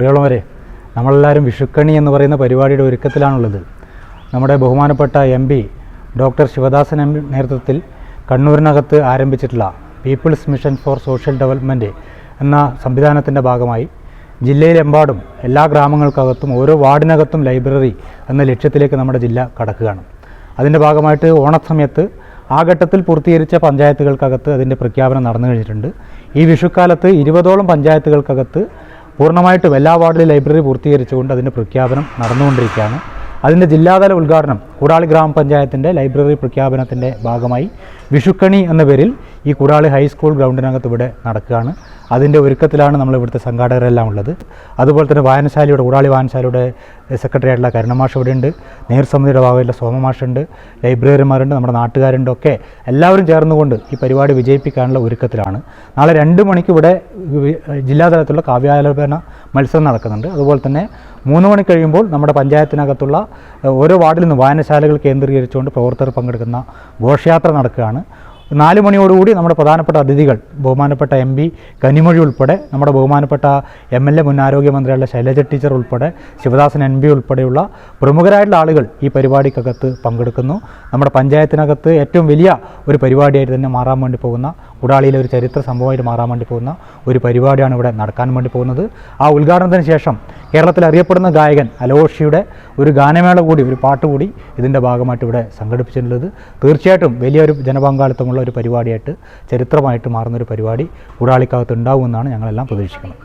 പ്രിയമുള്ളവരെ, നമ്മളെല്ലാവരും വിഷുക്കണി എന്ന് പറയുന്ന പരിപാടിയുടെ ഒരുക്കത്തിലാണുള്ളത്. നമ്മുടെ ബഹുമാനപ്പെട്ട MP ഡോക്ടർ ശിവദാസൻ നേതൃത്വത്തിൽ കണ്ണൂരിനകത്ത് ആരംഭിച്ചിട്ടുള്ള people's mission for social development എന്ന സംവിധാനത്തിൻ്റെ ഭാഗമായി ജില്ലയിലെമ്പാടും എല്ലാ ഗ്രാമങ്ങൾക്കകത്തും ഓരോ വാർഡിനകത്തും ലൈബ്രറി എന്ന ലക്ഷ്യത്തിലേക്ക് നമ്മുടെ ജില്ല കടക്കുകയാണ്. അതിൻ്റെ ഭാഗമായിട്ട് ഓണസമയത്ത് ആ ഘട്ടത്തിൽ പൂർത്തീകരിച്ച പഞ്ചായത്തുകൾക്കകത്ത് അതിൻ്റെ പ്രഖ്യാപനം നടന്നു കഴിഞ്ഞിട്ടുണ്ട്. ഈ വിഷുക്കാലത്ത് 20ഓളം പഞ്ചായത്തുകൾക്കകത്ത് പൂർണ്ണമായിട്ടും എല്ലാ വാർഡിലും ലൈബ്രറി പൂർത്തീകരിച്ചുകൊണ്ട് അതിൻ്റെ പ്രഖ്യാപനം നടന്നുകൊണ്ടിരിക്കുകയാണ്. അതിൻ്റെ ജില്ലാതല ഉദ്ഘാടനം കൂടാളി ഗ്രാമപഞ്ചായത്തിൻ്റെ ലൈബ്രറി പ്രഖ്യാപനത്തിൻ്റെ ഭാഗമായി വിഷുക്കണി എന്ന പേരിൽ ഈ കൂടാളി ഹൈസ്കൂൾ ഗ്രൗണ്ടിനകത്ത് ഇവിടെ നടക്കുകയാണ്. അതിൻ്റെ ഒരുക്കത്തിലാണ് നമ്മൾ ഇവിടുത്തെ സംഘാടകരെല്ലാം ഉള്ളത്. അതുപോലെ തന്നെ വായനശാലയുടെ കൂടാളി വായനശാലയുടെ സെക്രട്ടറി ആയിട്ടുള്ള കരുണമാഷ് ഇവിടെയുണ്ട്, നേതൃസമിതിയുടെ ഭാഗമായിട്ടുള്ള സോമമാഷുണ്ട്, ലൈബ്രറിമാരുണ്ട്, നമ്മുടെ നാട്ടുകാരുണ്ട്. ഒക്കെ എല്ലാവരും ചേർന്നുകൊണ്ട് ഈ പരിപാടി വിജയിപ്പിക്കാനുള്ള ഒരുക്കത്തിലാണ്. നാളെ 2 മണിക്ക് ഇവിടെ ജില്ലാതലത്തിലുള്ള കാവ്യാലാപന മത്സരം നടക്കുന്നുണ്ട്. അതുപോലെ തന്നെ 3 മണി കഴിയുമ്പോൾ നമ്മുടെ പഞ്ചായത്തിനകത്തുള്ള ഓരോ വാർഡിൽ നിന്ന് വായനശാലകൾ കേന്ദ്രീകരിച്ചുകൊണ്ട് പ്രവർത്തകർ പങ്കെടുക്കുന്ന ഘോഷയാത്ര നടക്കുകയാണ്. 4 മണിയോടുകൂടി നമ്മുടെ പ്രധാനപ്പെട്ട അതിഥികൾ ബഹുമാനപ്പെട്ട MP കനിമൊഴി ഉൾപ്പെടെ, നമ്മുടെ ബഹുമാനപ്പെട്ട MLA മുൻ ആരോഗ്യമന്ത്രിയുള്ള ശൈലജ ടീച്ചർ ഉൾപ്പെടെ, ശിവദാസൻ MP ഉൾപ്പെടെയുള്ള പ്രമുഖരായിട്ടുള്ള ആളുകൾ ഈ പരിപാടിക്കകത്ത് പങ്കെടുക്കുന്നു. നമ്മുടെ പഞ്ചായത്തിനകത്ത് ഏറ്റവും വലിയ ഒരു പരിപാടിയായിട്ട് തന്നെ മാറാൻ വേണ്ടി പോകുന്ന, കൂടാളിയിലെ ഒരു ചരിത്ര സംഭവമായിട്ട് മാറാൻ വേണ്ടി പോകുന്ന ഒരു പരിപാടിയാണ് ഇവിടെ നടക്കാൻ വേണ്ടി പോകുന്നത്. ആ ഉദ്ഘാടനത്തിന് ശേഷം കേരളത്തിൽ അറിയപ്പെടുന്ന ഗായകൻ അലോഷിയുടെ ഒരു ഗാനമേള കൂടി, ഒരു പാട്ട് കൂടി ഇതിൻ്റെ ഭാഗമായിട്ട് ഇവിടെ സംഘടിപ്പിച്ചിട്ടുള്ളത്. തീർച്ചയായിട്ടും വലിയൊരു ജനപങ്കാളിത്തമുള്ള ഒരു പരിപാടിയായിട്ട്, ചരിത്രമായിട്ട് മാറുന്നൊരു പരിപാടി കൂടാളിക്കകത്ത് ഉണ്ടാവുമെന്നാണ് ഞങ്ങളെല്ലാം പ്രതീക്ഷിക്കുന്നത്.